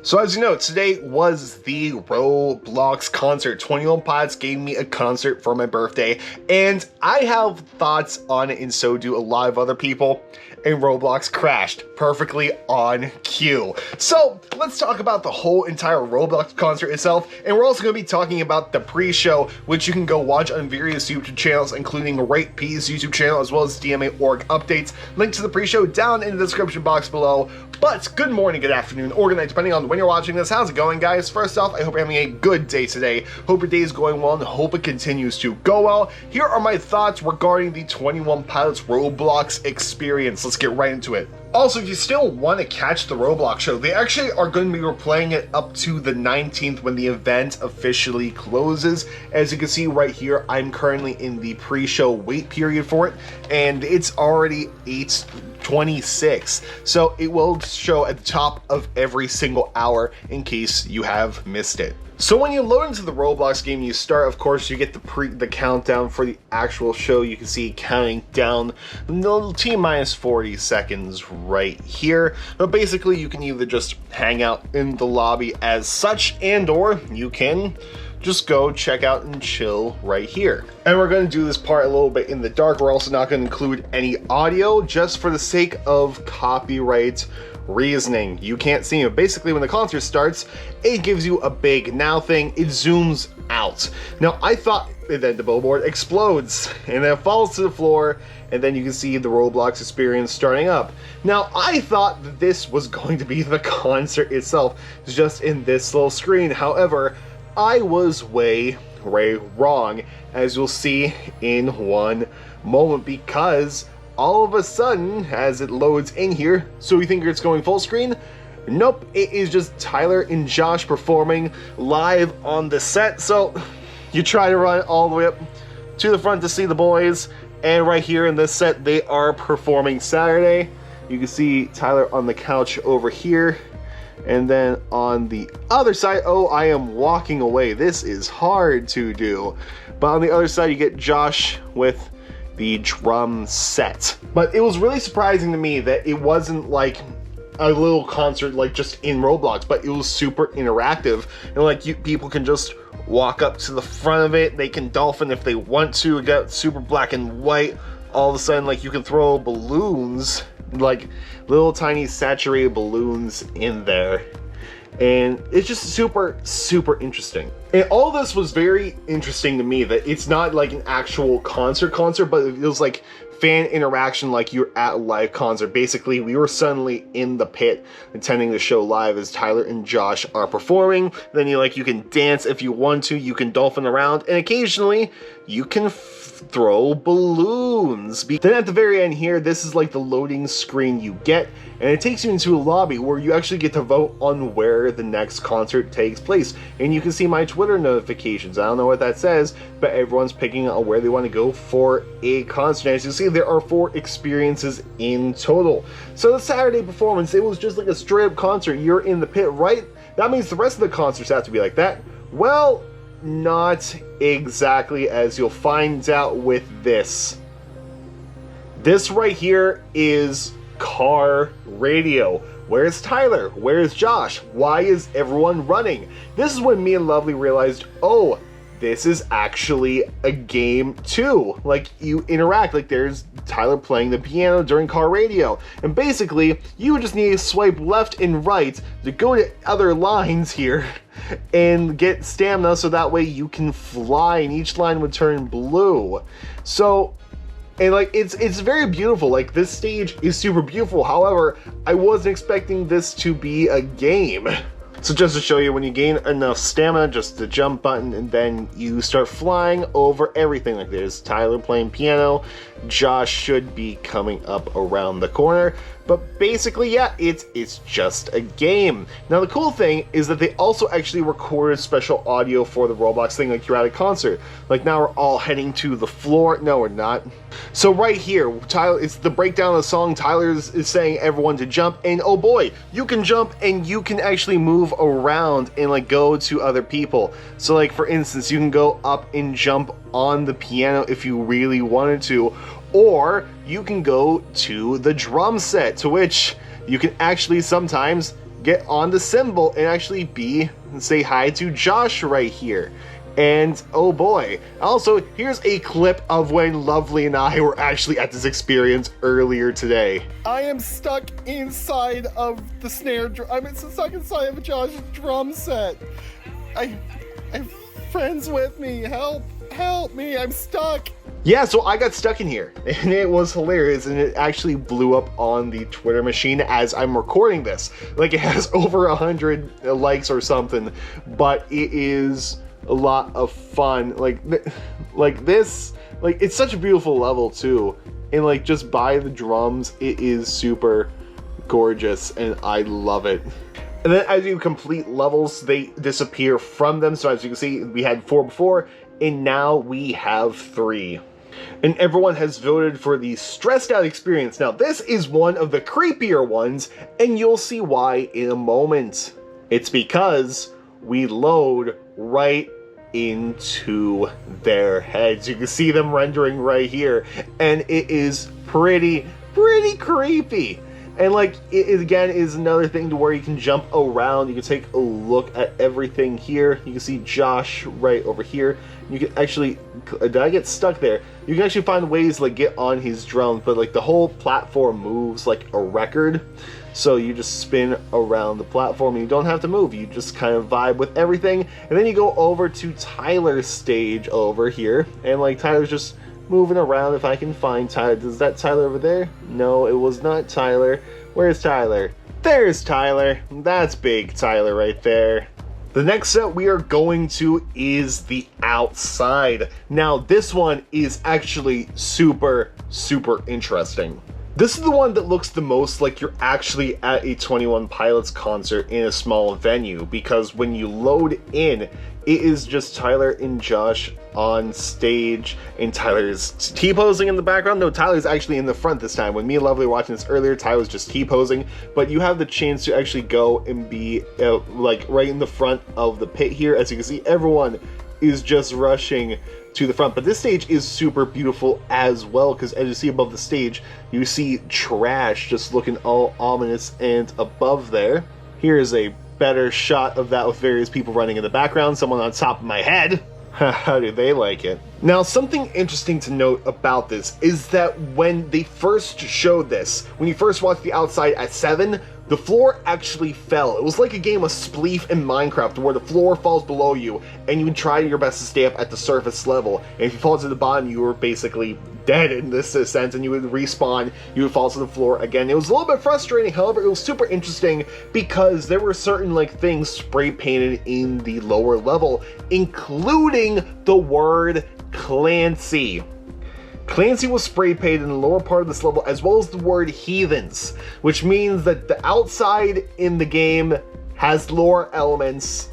So as you know, today was the Roblox concert. 21 Pilots gave me a concert for my birthday, and I have thoughts on it, and so do a lot of other people, and Roblox crashed perfectly on cue. So let's talk about the whole entire Roblox concert itself, and we're also going to be talking about the pre-show, which you can go watch on various YouTube channels, including Rate P's YouTube channel, as well as DMA.org updates. Link to the pre-show down in the description box below. But good morning, good afternoon, or good night, depending on when you're watching this. How's it going, guys? First off, I hope you're having a good day today. Hope your day is going well and hope it continues to go well. Here are my thoughts regarding the 21 Pilots Roblox experience. Let's get right into it. Also, if you still want to catch the Roblox show, they actually are going to be replaying it up to the 19th when the event officially closes. As you can see right here, I'm currently in the pre-show wait period for it, and it's already 8:26, so it will show at the top of every single hour in case you have missed it. So when you load into the Roblox game, you start, of course, you get the countdown for the actual show. You can see counting down the T-minus 40 seconds right here. But basically, you can either just hang out in the lobby as such, and or you can just go check out and chill right here. And we're going to do this part a little bit in the dark. We're also not going to include any audio just for the sake of copyright reasoning. You can't see it. Basically, when the concert starts, it gives you a big now thing. It zooms out. Now, I thought that the billboard explodes and then it falls to the floor, and then you can see the Roblox experience starting up. Now, I thought that this was going to be the concert itself, just in this little screen. However, I was way wrong, as you'll see in one moment, because all of a sudden, as it loads in here, so you think it's going full screen? Nope, it is just Tyler and Josh performing live on the set. So you try to run all the way up to the front to see the boys, and right here in this set, they are performing Saturday. You can see Tyler on the couch over here, and then on the other side, oh, I am walking away. This is hard to do. But on the other side, you get Josh with the drum set. But it was really surprising to me that it wasn't like a little concert like just in Roblox, but it was super interactive, and like people can just walk up to the front of it. They can dolphin if they want to. It got super black and white. All of a sudden, like, you can throw balloons, like little tiny saturated balloons in there, and it's just super interesting. And all this was very interesting to me, that it's not like an actual concert, but it feels like fan interaction, like you're at a live concert. Basically, we were suddenly in the pit attending the show live as Tyler and Josh are performing. Then you can dance if you want to, you can dolphin around, and occasionally you can throw balloons. Then at the very end here, this is like the loading screen you get, and it takes you into a lobby where you actually get to vote on where the next concert takes place. And you can see my Twitter notifications. I don't know what that says, but everyone's picking on where they want to go for a concert. As you see, there are 4 experiences in total. So the Saturday performance, it was just like a straight up concert. You're in the pit, right? That means the rest of the concerts have to be like that. Well, not exactly, as you'll find out with this. This right here is car radio. Where's Tyler? Where's Josh? Why is everyone running? This is when me and Lovely realized, oh, this is actually a game too. Like, you interact, like there's Tyler playing the piano during car radio. And basically, you just need to swipe left and right to go to other lines here and get stamina, so that way you can fly and each line would turn blue. So, and like, it's very beautiful. Like, this stage is super beautiful. However, I wasn't expecting this to be a game. So just to show you, when you gain enough stamina, just the jump button, and then you start flying over everything. Like, there's Tyler playing piano, Josh should be coming up around the corner. But basically, yeah, it's just a game. Now, the cool thing is that they also actually recorded special audio for the Roblox thing, like you're at a concert. Like, now we're all heading to the floor. No, we're not. So right here, Tyler, it's the breakdown of the song. Tyler is saying everyone to jump, and oh boy, you can jump and you can actually move around and like go to other people. So like, for instance, you can go up and jump on the piano if you really wanted to, or you can go to the drum set, to which you can actually sometimes get on the cymbal and actually say hi to Josh right here. And oh boy, also here's a clip of when Lovely and I were actually at this experience earlier today. I am stuck inside of the snare drum. I'm stuck inside of Josh's drum set. I have friends with me. Help me, I'm stuck. Yeah, so I got stuck in here, and it was hilarious, and it actually blew up on the Twitter machine as I'm recording this. Like, it has over 100 likes or something, but it is a lot of fun. Like this, like, it's such a beautiful level too, and like, just by the drums, it is super gorgeous, and I love it. And then as you complete levels, they disappear from them. So as you can see, we had 4 before, and now we have 3. And everyone has voted for the stressed out experience. Now this is one of the creepier ones, and you'll see why in a moment. It's because we load right into their heads. You can see them rendering right here, and it is pretty creepy. And like, it again is another thing to where you can jump around. You can take a look at everything here. You can see Josh right over here. You can actually, did I get stuck there? You can actually find ways to like get on his drums, but like the whole platform moves like a record. So you just spin around the platform and you don't have to move. You just kind of vibe with everything. And then you go over to Tyler's stage over here. And like, Tyler's just moving around. If I can find Tyler. Is that Tyler over there? No, it was not Tyler. Where's Tyler? There's Tyler. That's big Tyler right there. The next set we are going to is the outside. Now this one is actually super interesting. This is the one that looks the most like you're actually at a 21 Pilots concert in a small venue, because when you load in, it is just Tyler and Josh on stage, and Tyler's T-posing in the background. No, Tyler's actually in the front this time. When me and Lovely were watching this earlier, Tyler was just T-posing, but you have the chance to actually go and be like right in the front of the pit here. As you can see, everyone is just rushing to the front. But this stage is super beautiful as well, because as you see above the stage, you see Trash just looking all ominous, and above there, here's a better shot of that with various people running in the background, someone on top of my head. How do they like it? Now, something interesting to note about this is that when they first showed this, when you first watched the outside at 7, the floor actually fell. It was like a game of Spleef in Minecraft, where the floor falls below you, and you try your best to stay up at the surface level. And if you fall to the bottom, you were basically dead in this sense, and you would respawn, you would fall to the floor again. It was a little bit frustrating, however, it was super interesting because there were certain like things spray painted in the lower level, including the word Clancy. Clancy was spray painted in the lower part of this level, as well as the word heathens, which means that the outside in the game has lore elements,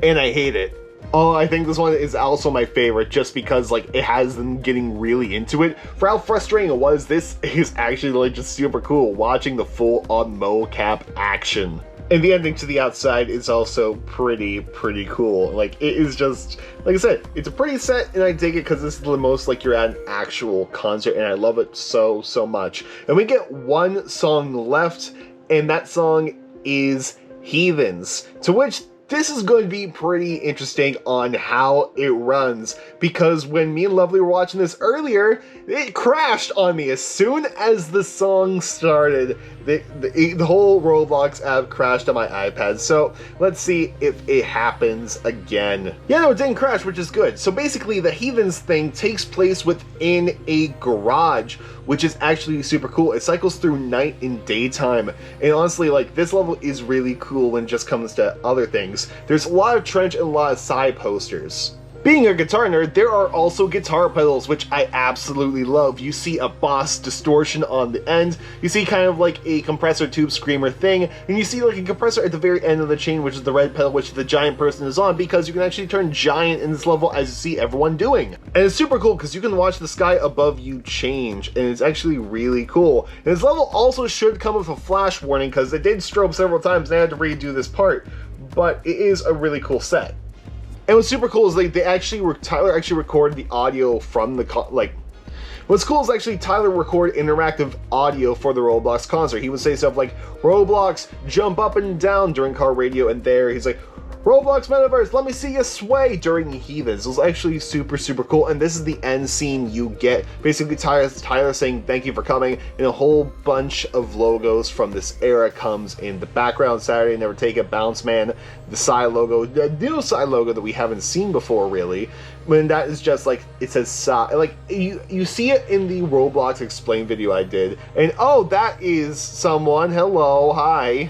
and I hate it. Oh, I think this one is also my favorite, just because like it has them getting really into it. For how frustrating it was, this is actually like just super cool, watching the full-on mocap action. And the ending to the outside is also pretty cool. Like, it is just, like I said, it's a pretty set, and I dig it because this is the most like you're at an actual concert, and I love it so much. And we get one song left, and that song is Heathens, to which this is going to be pretty interesting on how it runs, because when me and Lovely were watching this earlier, it crashed on me as soon as the song started. The whole Roblox app crashed on my iPad, so let's see if it happens again. Yeah, no, it didn't crash, which is good. So basically, the Heathens thing takes place within a garage, which is actually super cool. It cycles through night and daytime, and honestly, like, this level is really cool when it just comes to other things. There's a lot of trench and a lot of side posters. Being a guitar nerd, there are also guitar pedals, which I absolutely love. You see a Boss distortion on the end, you see kind of like a compressor tube screamer thing, and you see like a compressor at the very end of the chain, which is the red pedal, which the giant person is on, because you can actually turn giant in this level, as you see everyone doing. And it's super cool because you can watch the sky above you change, and it's actually really cool. And this level also should come with a flash warning, because it did strobe several times and I had to redo this part, but it is a really cool set. And what's super cool is Tyler actually recorded the audio from the What's cool is actually Tyler recorded interactive audio for the Roblox concert. He would say stuff like, Roblox, jump up and down during car radio, and there he's like, Roblox Metaverse, let me see you sway during Heathens. It was actually super, super cool, and this is the end scene you get. Basically, Tyler saying thank you for coming, and a whole bunch of logos from this era comes in the background. Saturday Never Take It, Bounce Man, the side logo, the new side logo that we haven't seen before, really. When that is just like, it says side, like, you see it in the Roblox Explain video I did, and oh, that is someone, hello, hi.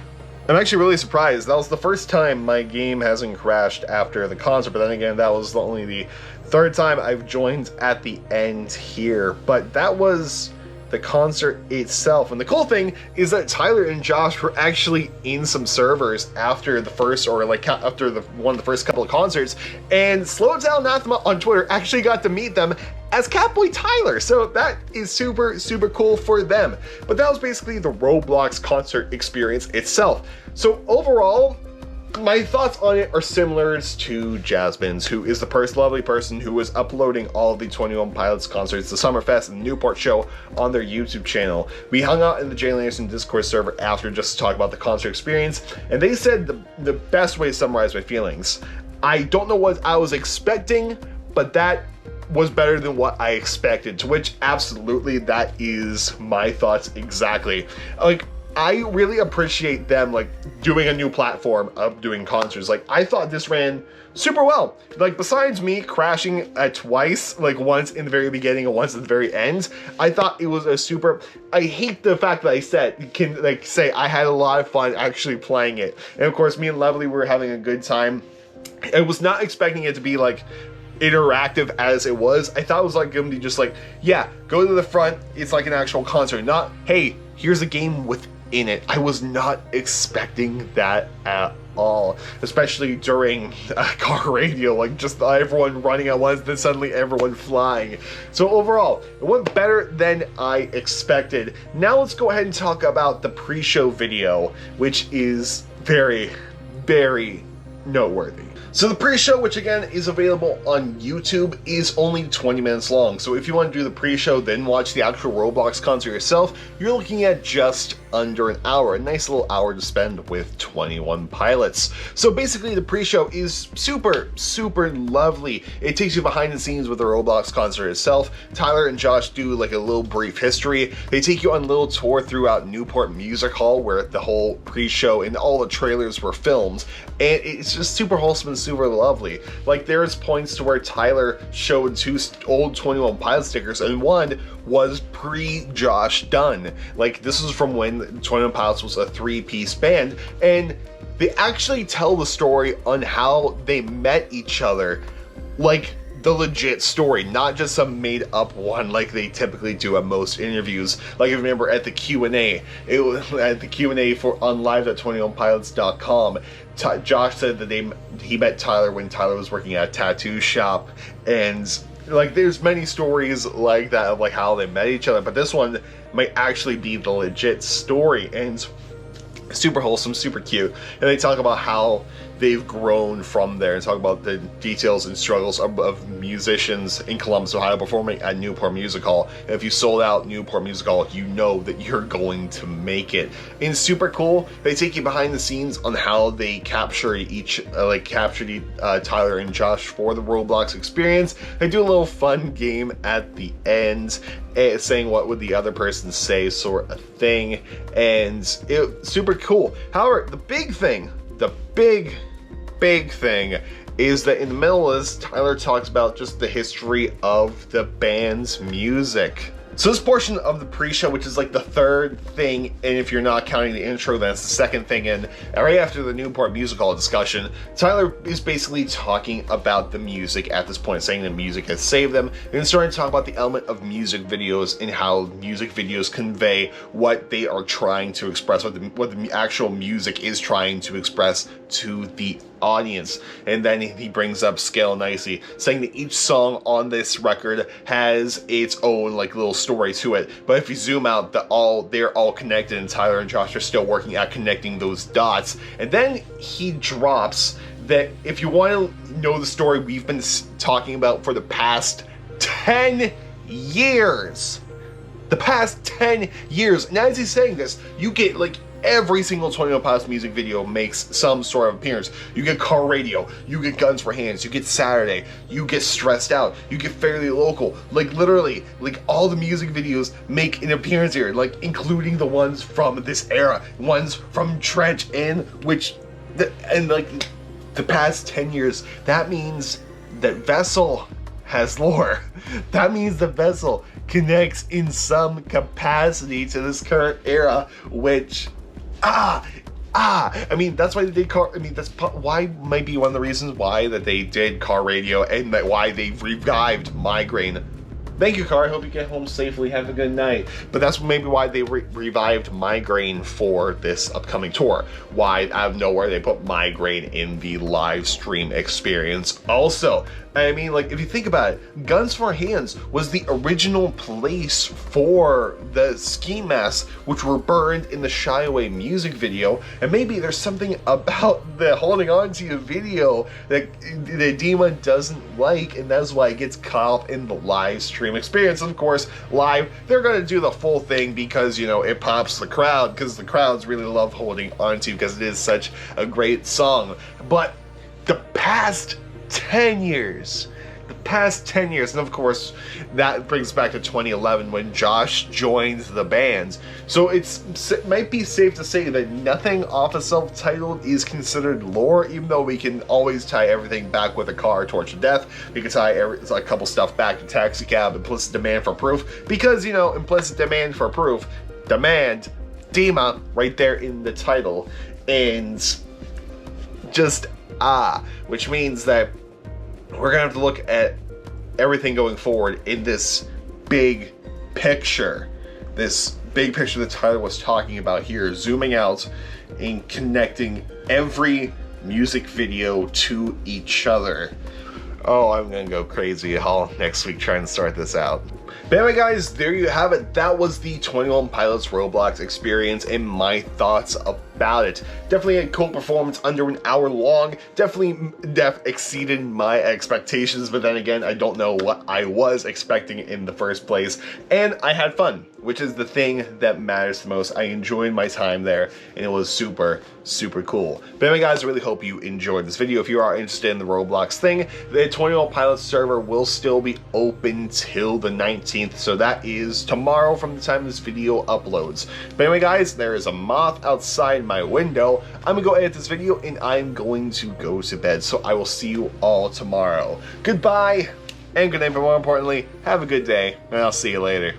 I'm actually really surprised. That was the first time my game hasn't crashed after the concert, but then again, that was only the third time I've joined at the end here. But that was the concert itself. And the cool thing is that Tyler and Josh were actually in some servers after the first, or like after one of the first couple of concerts, and Slow Down Anathema on Twitter actually got to meet them as Catboy Tyler, so that is super, super cool for them. But that was basically the Roblox concert experience itself. So overall, my thoughts on it are similar to Jasmine's, who is the lovely person who was uploading all of the 21 Pilots concerts, the Summerfest and the Newport show on their YouTube channel. We hung out in the JLAndersonMusic Discord server after just to talk about the concert experience, and they said the best way to summarize my feelings. I don't know what I was expecting, but that was better than what I expected, to which absolutely that is my thoughts exactly. Like, I really appreciate them like doing a new platform of doing concerts. Like, I thought this ran super well. Like, besides me crashing twice, like once in the very beginning and once at the very end, I thought it was a super, I hate the fact that I can like say I had a lot of fun actually playing it. And of course, me and Lovely were having a good time. I was not expecting it to be like interactive as it was. I thought it was like going to be just like, yeah, go to the front, it's like an actual concert, not, hey, here's a game within it. I was not expecting that at all, especially during car radio, like just everyone running at once, then suddenly everyone flying. So overall, it went better than I expected. Now let's go ahead and talk about the pre-show video, which is very, very noteworthy. So the pre-show, which again is available on YouTube, is only 20 minutes long. So if you want to do the pre-show, then watch the actual Roblox concert yourself, you're looking at just under an hour, a nice little hour to spend with 21 Pilots. So basically the pre-show is super, super lovely. It takes you behind the scenes with the Roblox concert itself. Tyler and Josh do like a little brief history. They take you on a little tour throughout Newport Music Hall, where the whole pre-show and all the trailers were filmed. And it's just super wholesome and super lovely. Like, there's points to where Tyler showed 2 old 21 Pilot stickers, and one was pre-Josh Dunn. Like, this was from when 21 Pilots was a 3-piece band, and they actually tell the story on how they met each other, like the legit story, not just some made up one like they typically do at most interviews. Like, if you remember at the Q&A, it was at the Q&A for on live.21pilots.com, Josh said that he met Tyler when Tyler was working at a tattoo shop, and like, there's many stories like that of like how they met each other, but this one might actually be the legit story, and super wholesome, super cute. And they talk about how they've grown from there, and talk about the details and struggles of musicians in Columbus, Ohio, performing at Newport Music Hall. And if you sold out Newport Music Hall, you know that you're going to make it. And super cool. They take you behind the scenes on how they captured Tyler and Josh for the Roblox experience. They do a little fun game at the end, saying what would the other person say, sort of thing, and it's super cool. However, the big thing is that in the middle of this, Tyler talks about just the history of the band's music. So this portion of the pre-show, which is like the third thing, and if you're not counting the intro, then it's the second thing in, right after the Newport Music Hall discussion, Tyler is basically talking about the music at this point, saying that music has saved them, and then starting to talk about the element of music videos and how music videos convey what they are trying to express, what the actual music is trying to express to the audience. And then he brings up Scale Nicely, saying that each song on this record has its own like little story to it, but if you zoom out, they're all connected, and Tyler and Josh are still working at connecting those dots. And then he drops that if you want to know the story we've been talking about for the past 10 years. The past 10 years. And as he's saying this, you get like every single 21 Pilots music video makes some sort of appearance. You get Car Radio, you get Guns for Hands, you get Saturday, you get Stressed Out, you get Fairly Local. Like literally, like all the music videos make an appearance here, like including the ones from this era, ones from Trench In, which, and like the past 10 years, that means that Vessel has lore. That means the Vessel connects in some capacity to this current era, which, I mean, that's why they did that's why might be one of the reasons why that they did Car Radio, and that why they revived Migraine. Thank you, Car. I hope you get home safely. Have a good night. But that's maybe why they revived Migraine for this upcoming tour. Why, out of nowhere, they put Migraine in the live stream experience. Also, I mean, like, if you think about it, Guns for Hands was the original place for the ski masks, which were burned in the Shy Away music video, and maybe there's something about the holding on to you video that the Demon doesn't like, and that's why it gets caught up in the live stream experience. And of course, live, they're gonna do the full thing because, you know, it pops the crowd, because the crowds really love holding on to, because it is such a great song. But the past 10 years, and of course that brings back to 2011 when Josh joined the band. So it might be safe to say that nothing off of self-titled is considered lore, even though we can always tie everything back with A Car, Torch of Death. We can tie a couple stuff back to Taxi Cab, Implicit Demand for Proof, because, you know, Implicit Demand for Proof, demand, Dima, right there in the title, and just which means that we're gonna have to look at everything going forward in this big picture. This big picture that Tyler was talking about here, zooming out and connecting every music video to each other. Oh, I'm gonna go crazy all next week trying to start this out. But anyway, guys, there you have it. That was the 21 Pilots Roblox experience and my thoughts about it. Definitely a cool performance, under an hour long. Definitely exceeded my expectations, but then again, I don't know what I was expecting in the first place. And I had fun, which is the thing that matters the most. I enjoyed my time there, and it was super, super cool. But anyway, guys, I really hope you enjoyed this video. If you are interested in the Roblox thing, the 21 Pilots server will still be open till the 19th, so that is tomorrow from the time this video uploads. But anyway, guys, there is a moth outside my window. I'm gonna go edit this video, and I'm going to go to bed, so I will see you all tomorrow. Goodbye, and good night, but more importantly, have a good day, and I'll see you later.